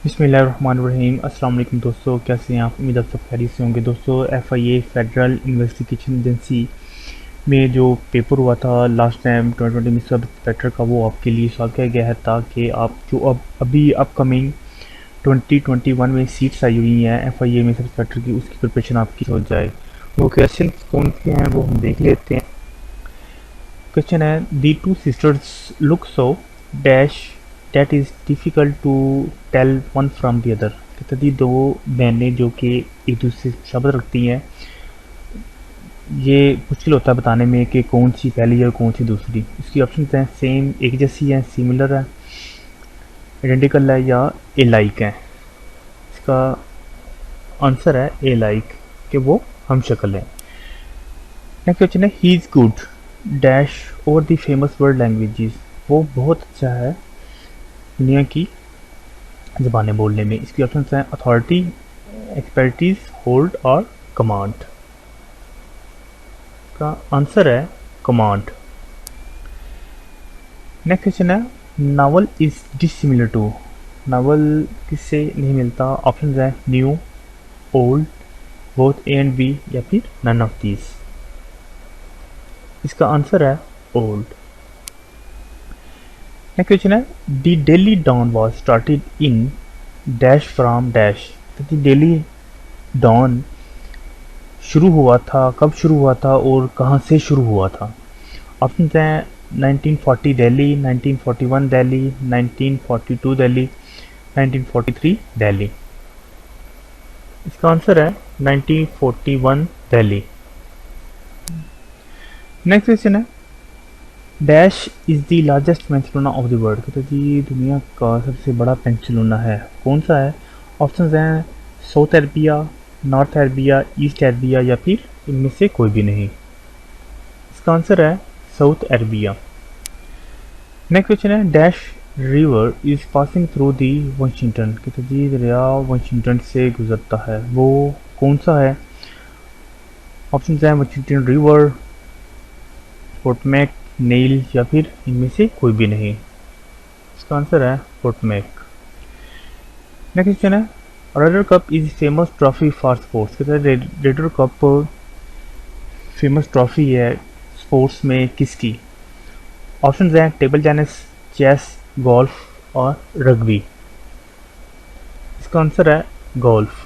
बिस्मिल्लाहिर्रहमानिर्रहीम। अस्सलाम वालेकुम दोस्तों, कैसे हैं आप? उम्मीद आप सब खैरियत से होंगे। दोस्तों, एफआईए फेडरल इन्वेस्टिगेशन एजेंसी में जो पेपर हुआ था लास्ट टाइम 2020 में सब इंस्पेक्टर का, वो आपके लिए सॉल्व किया गया है ताकि आप जो अभी अपकमिंग 2021 में सीट्स आई हुई हैं एफआईए में सब इंस्पेक्टर की, उसकी प्रिपरेशन आपकी हो जाए। वो क्वेश्चन कौन से हैं वो हम देख लेते हैं। क्वेश्चन है, the two sisters look so dash that is difficult to tell one from the other. कहते दी दो बहनें जो कि एक दूसरे से शब्द रखती हैं, ये मुश्किल होता है बताने में कि कौन सी पहली है और कौन सी दूसरी। इसकी ऑप्शन हैं सेम, एक जैसी है, सिमिलर है, आइडेंटिकल है या ए लाइक है। इसका आंसर है ए लाइक, कि वो हम शक्ल है। नेक्स्ट क्वेश्चन है, he is good dash over the famous world languages. वो बहुत अच्छा है दुनिया की ज़बानें बोलने में। इसकी ऑप्शन हैं अथॉरिटी, एक्सपर्टीज, होल्ड और कमांड। का आंसर है कमांड। नेक्स्ट क्वेश्चन है, novel is dissimilar to. Novel किससे नहीं मिलता? ऑप्शन है new, old, both A and B या फिर नन ऑफ दीज। इसका आंसर है ओल्ड। नेक्स्ट क्वेश्चन है, the daily Dawn was started in dash from dash. तो द डेली डॉन शुरू हुआ था, कब शुरू हुआ था और कहाँ से शुरू हुआ था? ऑप्शन हैं 1940 दिल्ली, 1941 दिल्ली, 1942 दिल्ली, 1943 दिल्ली। इसका आंसर है 1941 दिल्ली। नेक्स्ट क्वेश्चन है, dash is the largest peninsula of the world. कहते जी दुनिया का सबसे बड़ा पेंसिलोना है, कौन सा है? ऑप्शन हैं south Arabia, north Arabia, east Arabia या फिर इनमें से कोई भी नहीं। इसका आंसर है साउथ अरबिया। नेक्स्ट क्वेश्चन है, dash river is passing through the Washington. कहते जी दरिया वाशिंगटन से गुजरता है, वो कौन सा है? ऑप्शन हैं वाशिंगटन रिवर, पोटमैक, नील या फिर इनमें से कोई भी नहीं। इसका आंसर है पोटमैक। नेक्स्ट क्वेश्चन है, raider cup is famous trophy for sports. कहते हैं रेडर कप फेमस ट्रॉफी है स्पोर्ट्स में किसकी? ऑप्शन हैं टेबल टेनिस, चेस, गोल्फ और रग्बी। इसका आंसर है गोल्फ।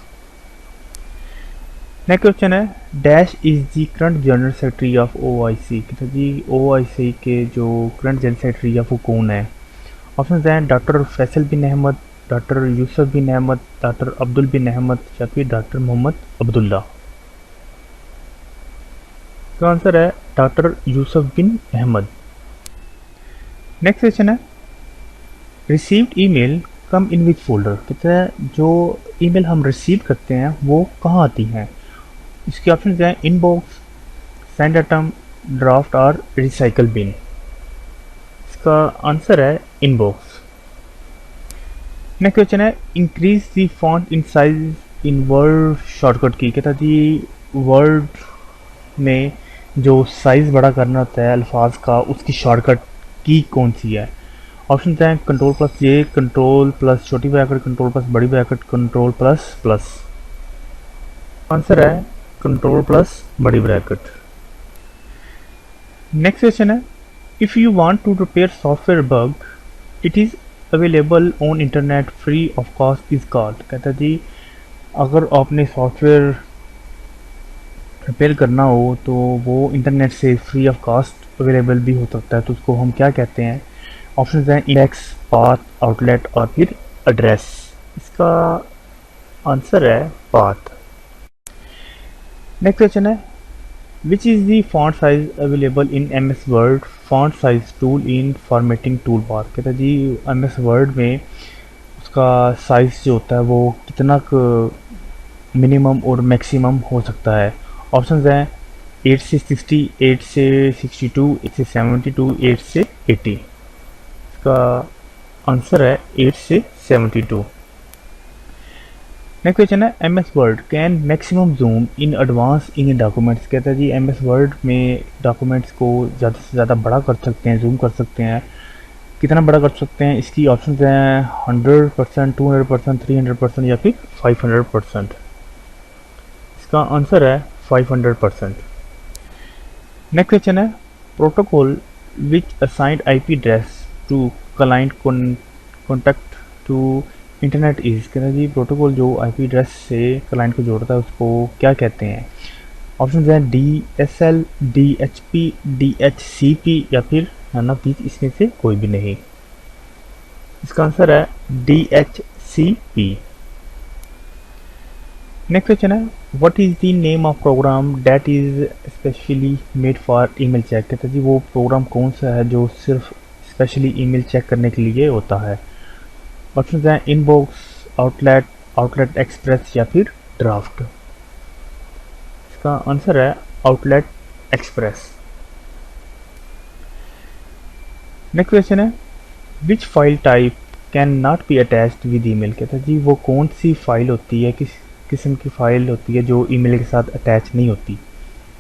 नेक्स्ट क्वेश्चन है, dash is the current general secretary of OIC. कहते हैं जी ओआईसी के जो करंट जनरल सेक्रेटरी है वो कौन है? ऑप्शन हैं डॉक्टर फैसल बिन अहमद, डॉक्टर यूसुफ बिन अहमद, डॉक्टर अब्दुल बिन अहमद या फिर डॉक्टर मोहम्मद अब्दुल्ला। इसका आंसर है डॉक्टर यूसुफ बिन अहमद। नेक्स्ट क्वेश्चन है, रिसीव्ड ईमेल कम इन विच फोल्डर। कहते हैं जो ईमेल हम रिसीव करते हैं वो कहाँ आती हैं? इसके ऑप्शन हैं इनबॉक्स, सेंड आइटम, ड्राफ्ट और रिसाइकल बिन। इसका आंसर है इनबॉक्स। नेक्स्ट क्वेश्चन है, increase the font in size in word shortcut की। कहता जी वर्ड में जो साइज़ बड़ा करना होता है अल्फाज का, उसकी शॉर्टकट की कौन सी है? ऑप्शन हैं control plus J, control plus छोटी ब्रैकेट, कंट्रोल प्लस बड़ी bracket, control plus plus. Answer है कंट्रोल प्लस बड़ी ब्रैकेट। नेक्स्ट क्वेश्चन है, if you want to repair software bug it is available on internet free of cost is called. कहता जी अगर आपने software repair करना हो तो वो इंटरनेट से फ्री ऑफ कास्ट अवेलेबल भी हो सकता है, तो उसको हम क्या कहते हैं? ऑप्शन हैं इंडेक्स, पाथ, आउटलेट और फिर एड्रेस। इसका आंसर है पाथ। नेक्स्ट क्वेश्चन है, which is the font size available in M S Word font size tool in formatting tool bar. कहता है जी एम एस वर्ड में उसका साइज़ जो होता है वो कितना मिनिमम और मैक्सिमम हो सकता है? ऑप्शन हैं 8 से 60, 8 से 62, 8 से 72, 8 से 80। इसका आंसर है 8 से 72। नेक्स्ट क्वेश्चन है, M S Word can maximum zoom in advance in documents. कहता है जी एम एस वर्ड में डॉक्यूमेंट्स को ज़्यादा से ज़्यादा बड़ा कर सकते हैं, जूम कर सकते हैं कितना बड़ा कर सकते हैं, इसकी ऑप्शन हैं 100%, 200%, 300% या फिर 500%। इसका आंसर है 500%। नेक्स्ट क्वेश्चन है, protocol which assigned IP address to client contact to internet is. कहते हैं जी प्रोटोकॉल जो आईपी एड्रेस से क्लाइंट को जोड़ता है उसको क्या कहते हैं। ऑप्शन हैं DSL, DHP, DHCP या फिर नाना बीच इसमें से कोई भी नहीं। इसका आंसर है DHCP। नेक्स्ट क्वेश्चन है, what is the name of program that is specially made for email check. कहते हैं जी वो प्रोग्राम कौन सा है जो सिर्फ स्पेशली ईमेल चेक करने के लिए होता है। ऑप्शन हैं इनबॉक्स, आउटलेट, आउटलेट एक्सप्रेस या फिर ड्राफ्ट। इसका आंसर है आउटलेट एक्सप्रेस। नेक्स्ट क्वेश्चन है, which file type can not be attached with email. कहते हैं जी वो कौन सी फाइल होती है, किस किस्म की फाइल होती है जो ईमेल के साथ अटैच नहीं होती।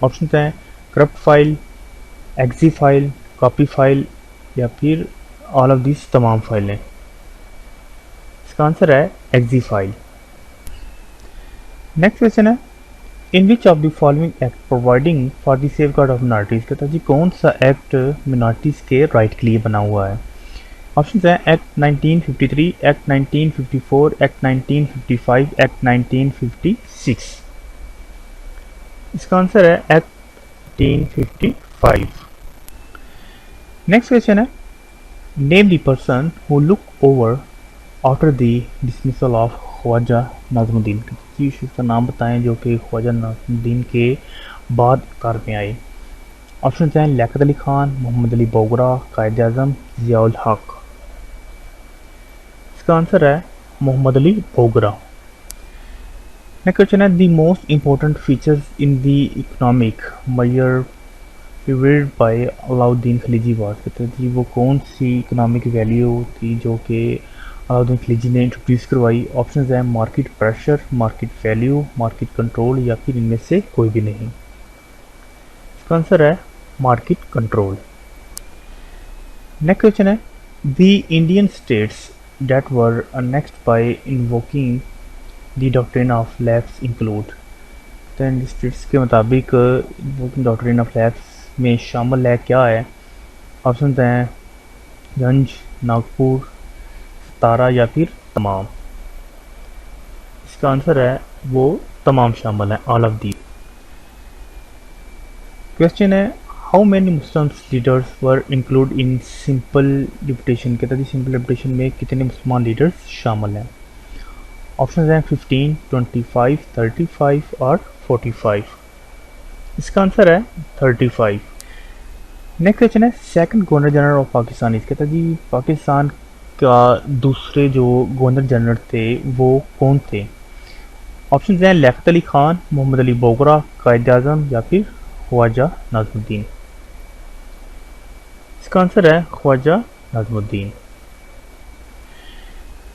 ऑप्शन हैं corrupt file, exe file, copy file या फिर ऑल ऑफ दिस तमाम फाइलें। इसका आंसर है एक्जी फाइल। नेक्स्ट क्वेश्चन है, in which of the following act providing for the safeguard of minorities. कहता है जी कौन सा एक्ट मिनॉरिटीज के राइट के लिए बना हुआ है। ऑप्शन हैं एक्ट 1953, एक्ट 1954, एक्ट 1955, एक्ट 1956। इसका आंसर है एक्ट 1955। नेक्स्ट क्वेश्चन है, name the person who look over after the dismissal of Khwaja Nazimuddin. जी उसका नाम बताएं जो कि ख्वाजा नाज़मुद्दीन के बाद कार में आए। ऑप्शन हैं लियाकत अली खान, मोहम्मद अली बोगरा, कायद आज़म, ज़ियाउल हक। इसका आंसर है मोहम्मद अली बोगरा। नेक्स्ट क्वेश्चन है, the most important features in the economic measure prevailed by Alauddin Khilji was. कहते हैं जी वो कौन सी इकोनॉमिक वैल्यू थी जो कि अलाउद्दीन खिलजी ने इंट्रोड्यूस करवाई। ऑप्शन हैं market pressure, market value, market control या फिर इनमें से कोई भी नहीं। इसका आंसर है मार्केट कंट्रोल। नेक्स्ट क्वेश्चन है, the Indian states that were annexed by invoking the doctrine of lapse include। then states के मुताबिक इन्वोकिंग डॉक्ट्रिन ऑफ लैप्स में शामिल है क्या है। ऑप्शन हैं गंज, नागपुर, सतारा या फिर तमाम। इसका आंसर है वो तमाम शामिल है, ऑल ऑफ दी। क्वेश्चन है, how many Muslim leaders were include in simple deputation. कहते हैं सिंपल डिप्यूटेशन में कितने मुसलमान लीडर्स शामिल हैं। ऑप्शन हैं 15, 25, 35 और 45। इसका आंसर है 35। नेक्स्ट क्वेश्चन है, second governor general of Pakistan. कहते हैं जी पाकिस्तान का दूसरे जो गवर्नर जनरल थे वो कौन थे। ऑप्शन हैं लियाकत अली खान, मोहम्मद अली बोगरा, कायद आज़म या फिर ख्वाजा नाज़मुद्दीन। इसका आंसर है ख्वाजा नाज़मुद्दीन।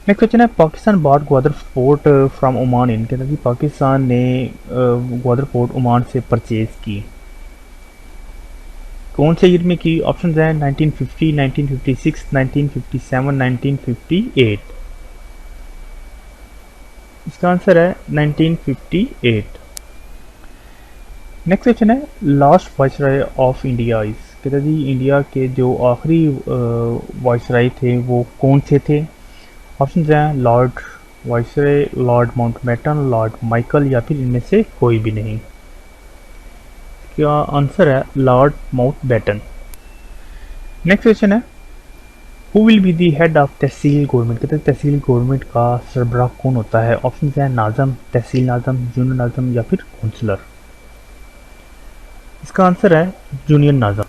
नेक्स्ट क्वेश्चन है, Pakistan bought Gwadar port from Oman in. कहते हैं कि पाकिस्तान ने ग्वादर पोर्ट ओमान से परचेज की, कौन से ईयर में की। ऑप्शन हैं 1950, 1956, 1957, 1958। इसका आंसर है 1958। नेक्स्ट क्वेश्चन है, last viceroy of India is. कहते हैं जी इंडिया के जो आखिरी वाइसराय थे वो कौन से थे। ऑप्शन हैं Lord viceroy, Lord Mountbatten, Lord Michael या फिर इनमें से कोई भी नहीं। क्या आंसर है लॉर्ड माउंटबेटन। नेक्स्ट क्वेश्चन है, who will be the head of tehsil government. कहते हैं तहसील गवर्नमेंट का सरबराह कौन होता है। ऑप्शन हैं नाज़म, तहसील नाज़म, जूनियर नाज़म या फिर काउंसलर। इसका आंसर है जूनियर नाज़म।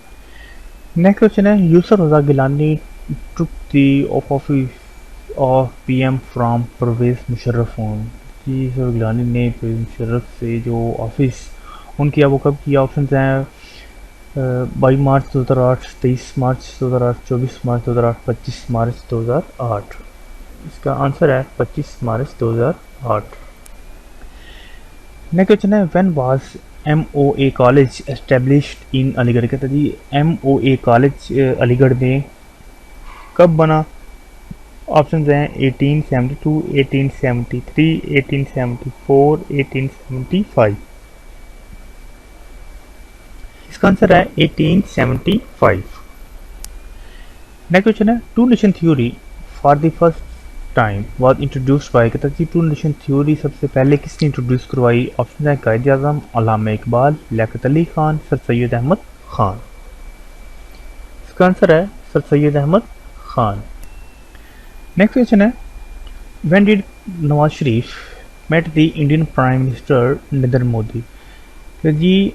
नेक्स्ट क्वेश्चन है, Yusuf Raza Gilani took the office of PM from Pervez Musharraf on. जी यूसुफ गिलानी ने परवेज़ मुशर्रफ से जो ऑफिस उन किया वो कब किया। ऑप्शन हैं 22 मार्च 2008, 23 मार्च 2008, 24 मार्च 2008, 25 मार्च 2008। इसका आंसर है 25 मार्च 2008। नेक्स्ट क्वेश्चन है, when was MOA college established in Aligarh. कहते हैं जी MOA कॉलेज अलीगढ़ में कब बना? ऑप्शन हैं 1872, 1873, 1874, 1875। इसका आंसर है 1875। नेक्स्ट क्वेश्चन है, two nation theory for the first time was introduced by, कहता है टू नेशन थ्योरी सबसे पहले किसने इंट्रोड्यूस करवाई? ऑप्शन है कायद आज़म, अल्लामा इकबाल, लियाकत अली खान, सर सैयद अहमद खान। इसका आंसर है sir Syed Ahmad Khan. Next question है, when did Nawaz Sharif met the Indian prime minister Narendra Modi? तो जी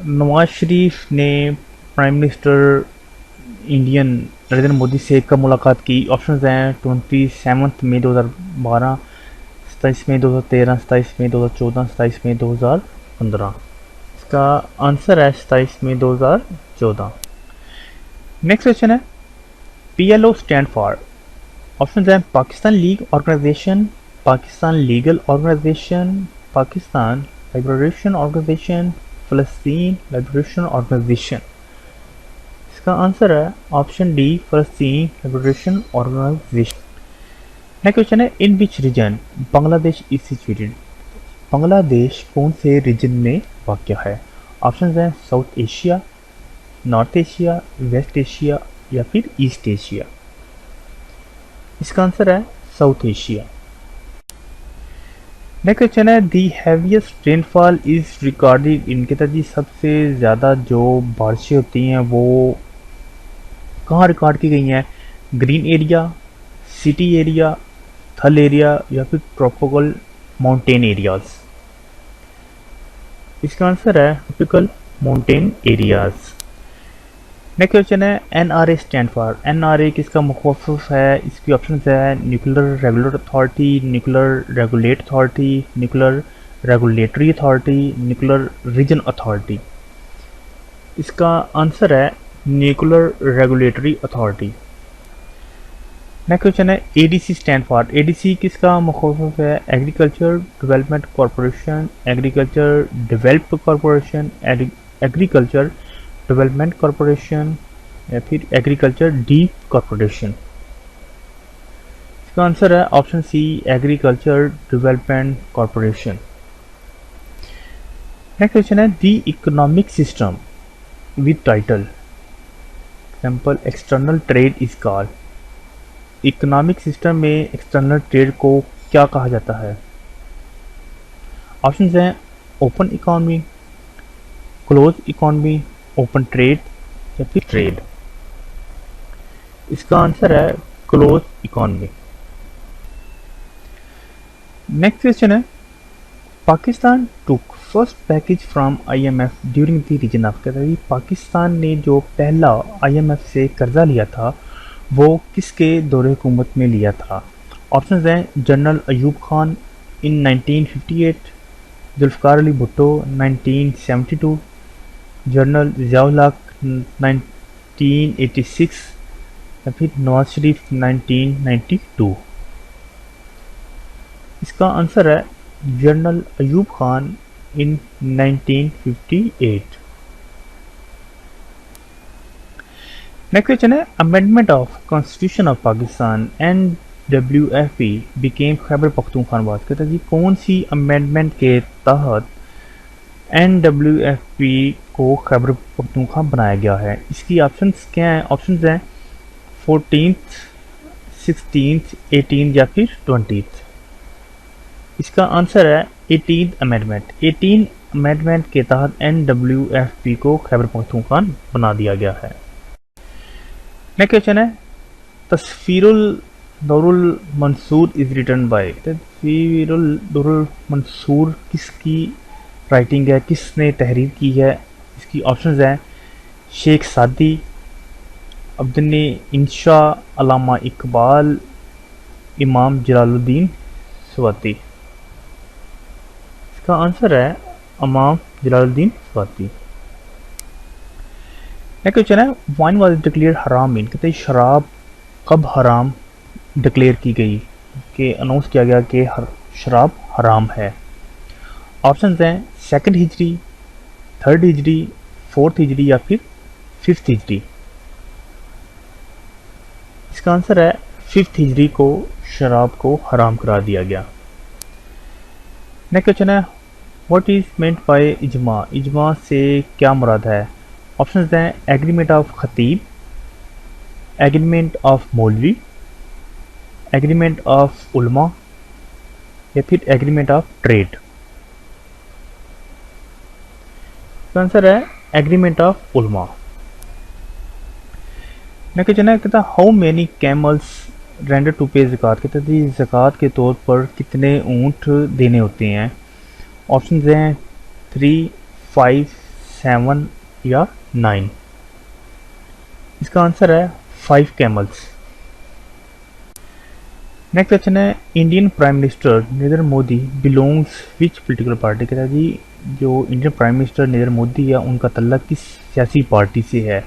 नवाज शरीफ ने prime minister Indian Narendra Modi से कब मुलाकात की? ऑप्शन हैं 27 मई 2012, 27 मई 2013, 27 मई 2014, 27 मई 2015। इसका आंसर है 27 मई 2014। नेक्स्ट क्वेश्चन है, PLO स्टैंड फॉर? ऑप्शन हैं Pakistan league organisation, Pakistan legal organisation, Pakistan liberation organisation, फ़लस्तीन लिबरेशन ऑर्गेनाइजेशन। इसका आंसर है ऑप्शन डी, फ़लस्तीन लिबरेशन ऑर्गेनाइजेशन। नेक्स्ट क्वेश्चन है, in which region Bangladesh is situated? Bangladesh कौन से रीजन में वाक़ है? ऑप्शन हैं South Asia, North Asia, West Asia या फिर ईस्ट एशिया। इसका आंसर है साउथ एशिया। नेक्स्ट क्वेश्चन है, दी heaviest rainfall is recorded in, कहता जी सबसे ज़्यादा जो बारिशें होती हैं वो कहाँ रिकॉर्ड की गई हैं? ग्रीन एरिया, सिटी एरिया, थल एरिया या फिर ट्रॉपिकल माउंटेन एरियाज। इसका आंसर है tropical mountain areas. Next question है, NRA स्टैंड फॉर? NRA किसका मुख्तसर है? इसकी ऑप्शन है nuclear regular authority, nuclear regulate authority, nuclear regulatory authority, nuclear region authority. इसका आंसर है nuclear regulatory authority. Next question है, ADC स्टैंड फॉर? ADC किसका मुख्तसर है? Agriculture development corporation, agriculture develop corporation, agriculture development corporation या फिर agriculture deep corporation. इसका answer है option C, agriculture development corporation. Next question है, the economic system with title example external trade is called? Economic system में external trade को क्या कहा जाता है? ऑप्शन हैं open economy, close economy, open trade या फिर ट्रेड। इसका आंसर है क्लोज इकोनॉमी। नेक्स्ट क्वेश्चन है, Pakistan took first package from IMF during the region of, कहता है पाकिस्तान ने जो पहला IMF से कर्जा लिया था वो किसके दौरे हुकूमत में लिया था? ऑप्शन हैं जनरल अयूब खान इन 1958, जुल्फ़िकार अली भुट्टो 1972, जनरल ज़ियाउल हक 1986 या फिर नवाज शरीफ 1992। इसका आंसर है जनरल अयूब खान इन 1958। नेक्स्ट क्वेश्चन है, amendment of constitution of Pakistan NWFP became Khyber Pakhtunkhwa, कहता है जी कौन सी अमेंडमेंट के तहत NWFP को खैबर पख्तूनख्वा बनाया गया है? इसकी ऑप्शंस क्या हैं? ऑप्शंस हैं 14th, 16th, 18th या फिर 20th। इसका आंसर है 18th अमेंडमेंट। 18th अमेंडमेंट के तहत NWFP को खैबर पख्तूनख्वा बना दिया गया है। नेक्स्ट क्वेश्चन है, तस्वीरुल दुरुल मंसूर इज रिटन बाय, तस्वीरुल दुरुल मंसूर किसकी राइटिंग है, किसने तहरीर की है? इसकी ऑप्शंस हैं शेख सादी, अब्दुल इंशा, अल्लामा इकबाल, इमाम जलालुद्दीन स्वाति। इसका आंसर है इमाम जलालुद्दीन स्वाति। नेक्स्ट क्वेश्चन है, वाइन वाज डिक्लेयर्ड हराम इन, कहते हैं शराब कब हराम डिक्लेयर की गई, कि अनाउंस किया गया कि शराब हराम है? ऑप्शन हैं 2nd हिजरी, 3rd हिजरी, 4th हिजरी या फिर 5th हिजरी। इसका आंसर है 5th हिजरी को शराब को हराम करार दिया गया। नेक्स्ट क्वेश्चन है व्हाट इज मेंट बाय इजमा, इजमा से क्या मुराद है? ऑप्शन हैं एग्रीमेंट ऑफ खतीब, एग्रीमेंट ऑफ मौलवी, एग्रीमेंट ऑफ उलमा या फिर एग्रीमेंट ऑफ ट्रेड। इसका आंसर है एग्रीमेंट ऑफ उलमा। नेक्स्ट क्वेश्चन है कहता how many camels render to pay ज़कात, कहते हैं ज़कात के तौर पर कितने ऊँट देने होते हैं? ऑप्शन हैं 3, 5, 7 या 9। इसका आंसर है 5 कैमल्स। नेक्स्ट क्वेश्चन है Indian prime minister Narendra Modi belongs which political party, कहता है जी जो Indian prime minister Narendra Modi है उनका तल्लक किस सियासी पार्टी से है?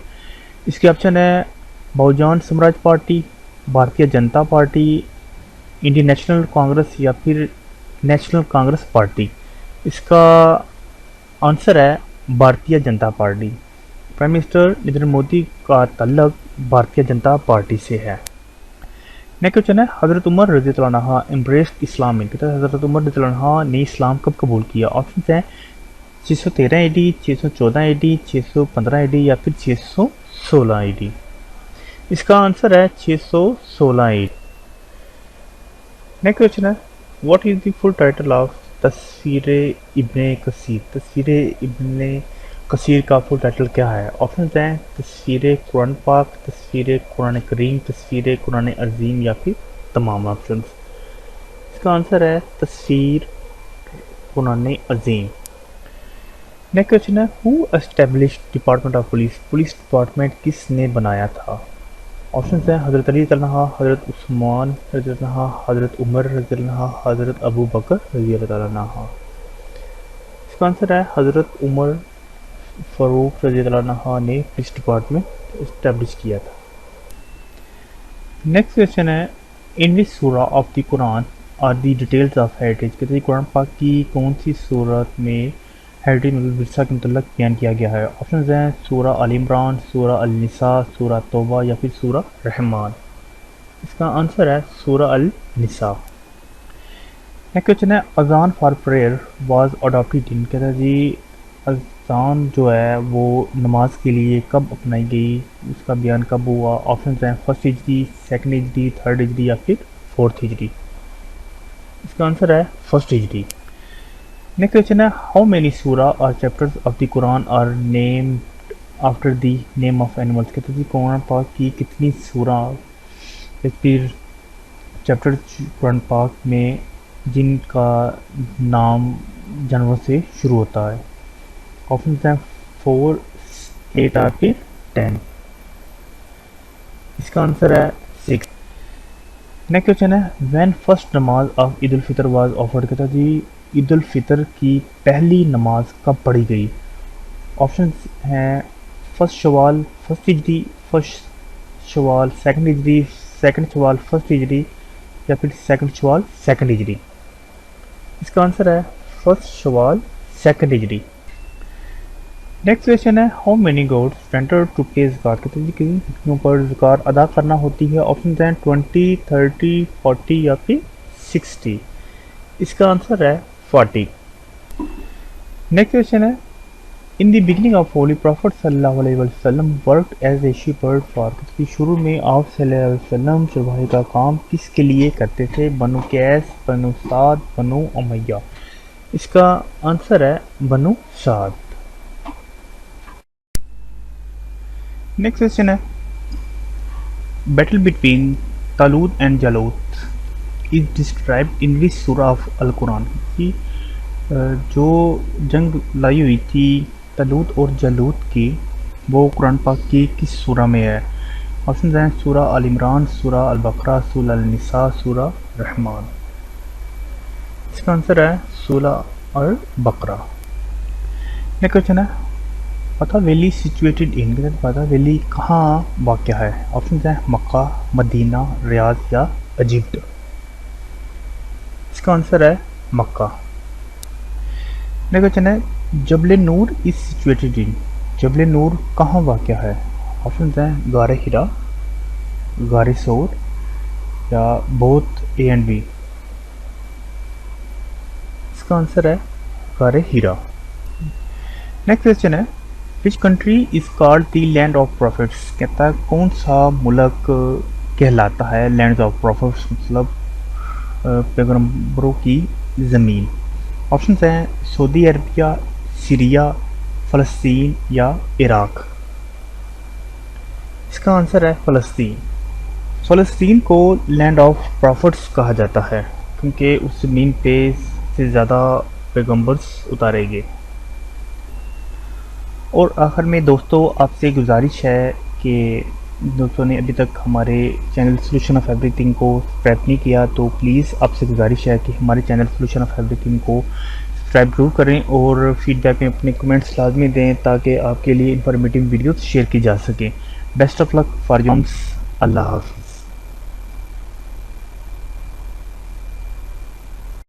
इसके ऑप्शन है Bahujan Samaj party, Bharatiya Janata party, Indian national Congress या फिर नेशनल कांग्रेस पार्टी। इसका आंसर है Bharatiya Janata party. Prime minister Narendra Modi का तल्लक भारतीय जनता पार्टी से है। नेक्स्ट क्वेश्चन है हज़रत उमर रज़ी अल्लाह अन्हु एम्ब्रेस्ड इस्लाम इन, कहते हैं हज़रत उमर रज़ी अल्लाह अन्हु ने इस्लाम कब कबूल किया? ऑप्शन हैं 613 AD, 614 AD, 615 AD या फिर 616 AD। इसका आंसर है 616 AD। नेक्स्ट क्वेश्चन है what is the full title of तस्वीर इब्ने कसीर, तस्वीर इब्ने कसीर का फुल टाइटल क्या है? ऑप्शन हैं तस्वीर कुरान पाक, तस्वीर कुरान करीम, तस्वीर कुरान अजीम या फिर तमाम ऑप्शन। इसका आंसर है तस्वीर कुरान अजीम। नेक्स्ट क्वेश्चन है who established department of police, police department किसने बनाया था? ऑप्शन हैं हज़रत अली रज़ी अल्लाह अन्हु, हज़रत उस्मान रज़ी अल्लाह अन्हु, हज़रत उमर रज़ी अल्लाह अन्हु, हज़रत अबू बकर रज़ी अल्लाह अन्हु। इसका आंसर है हज़रत उमर फ़ारूक रज़ी अल्लाह अन्हु ने पुलिस डिपार्टमेंट इस्टेब्लिश किया था। नेक्स्ट क्वेश्चन है इन विच सूरा of the Quran are the details of heritage, कहते हैं कुरान पाक की कौन सी सूरत में हेरिटेज मतलब विरसा के मतलब बयान किया गया है? ऑप्शन हैं सूरा अल इमरान, सूरा अल निसा, सूरा तौबा या फिर सूरा रहमान। इसका आंसर है सूरा अल निसा। नेक्स्ट क्वेश्चन है अजान for prayer was adopted in, कहता है जी अजान जो है वो नमाज के लिए कब अपनाई गई, उसका बयान कब हुआ? ऑप्शन हैं 1st हिजरी, 2nd हिजरी, 3rd हिजरी या फिर 4th हिजरी। इसका आंसर है 1st हिजरी। नेक्स्ट क्वेश्चन है हाउ मेनी सूरा और chapters of the Quran are named after the name of animals, कहते हैं कुरान पाक की कितनी सूरा या फिर चैप्टर कुरान पाक में जिनका नाम जानवरों से शुरू होता है? ऑप्शन हैं 4, 8 और फिर 10। इसका आंसर है 6। नेक्स्ट क्वेश्चन है व्हेन फर्स्ट नमाज of Eid ul Fitr was offered, कहता जी ईद उल फितर की पहली नमाज कब पढ़ी गई? ऑप्शन हैं 1st शवाल 1st हिजरी, 1st शवाल 2nd हिजरी, 2nd शवाल 1st हिजरी या फिर 2nd शवाल 2nd हिजरी। इसका आंसर है 1st शवाल 2nd हिजरी। नेक्स्ट क्वेश्चन है how many goats render to pay ज़कात, कहते हैं कितनी बकरियों पर ज़कात अदा करना होती है? ऑप्शन हैं 20, 30, 40 या फिर 60। इसका आंसर है 40। नेक्स्ट क्वेश्चन है in the beginning of holy prophet सल्लल्लाहु अलैहि वसल्लम वर्कड एज ए शीपर्ड फॉर, कि शुरू में आप सल्लल्लाहु अलैहि वसल्लम चरवाहे का काम किसके लिए करते थे? बनु कैस, बनु साद, बनु उमैया। इसका आंसर है बनु साद। नेक्स्ट क्वेश्चन है बैटल बिटवीन तालूत एंड जालूत इज डिस्क्राइब्ड इन विच सूरा ऑफ अल कुरान, की जो जंग लाई हुई थी तालूत और जालूत की वो कुरान पाक की किस सूरा में है? ऑप्शन हैं सूरा अल इमरान, सूरा अल बकरा, सूरा अल निसा, सूरा रहमान। इसका आंसर है सूरा अल बकरा। नेक्स्ट क्वेश्चन है पता वैली सिचुएटेड इन, पता वैली कहाँ वाक़या है? ऑप्शन हैं मक्का, मदीना, रियाद या इजिप्ट। इसका आंसर है मक्का। नेक्स्ट क्वेश्चन है जबल नूर इज सिचुएटेड इन, जबल नूर कहाँ वाक़या है? ऑप्शन हैं गारे हिरा, गारे सोर या बोथ ए एंड बी? इसका आंसर है गारे हीरा। नेक्स्ट क्वेश्चन है, which country is called the land of profits? कहता है कौन सा मुल्क कहलाता है लैंड ऑफ प्रॉफिट्स, मतलब पैगंबरों की ज़मीन? ऑप्शन हैं सऊदी अरबिया, सीरिया, फ़लस्तीन या इराक। इसका आंसर है फ़लस्तीन। फ़लस्तीन को लैंड ऑफ प्रॉफिट्स कहा जाता है क्योंकि उस ज़मीन पे से ज़्यादा पैगंबर्स उतारे गए। और आखिर में दोस्तों आपसे गुजारिश है कि दोस्तों ने अभी तक हमारे चैनल सोल्यूशन ऑफ एवरीथिंग को सब्सक्राइब नहीं किया तो प्लीज़ आपसे गुजारिश है कि हमारे चैनल सोल्यूशन ऑफ एवरीथिंग को सब्सक्राइब जरूर करें और फीडबैक में अपने कमेंट्स लाजमी दें ताकि आपके लिए इंफॉर्मेटिव वीडियोस शेयर की जा सकें। बेस्ट ऑफ लक फॉर यूम्स। अल्लाह हाफ़िज़।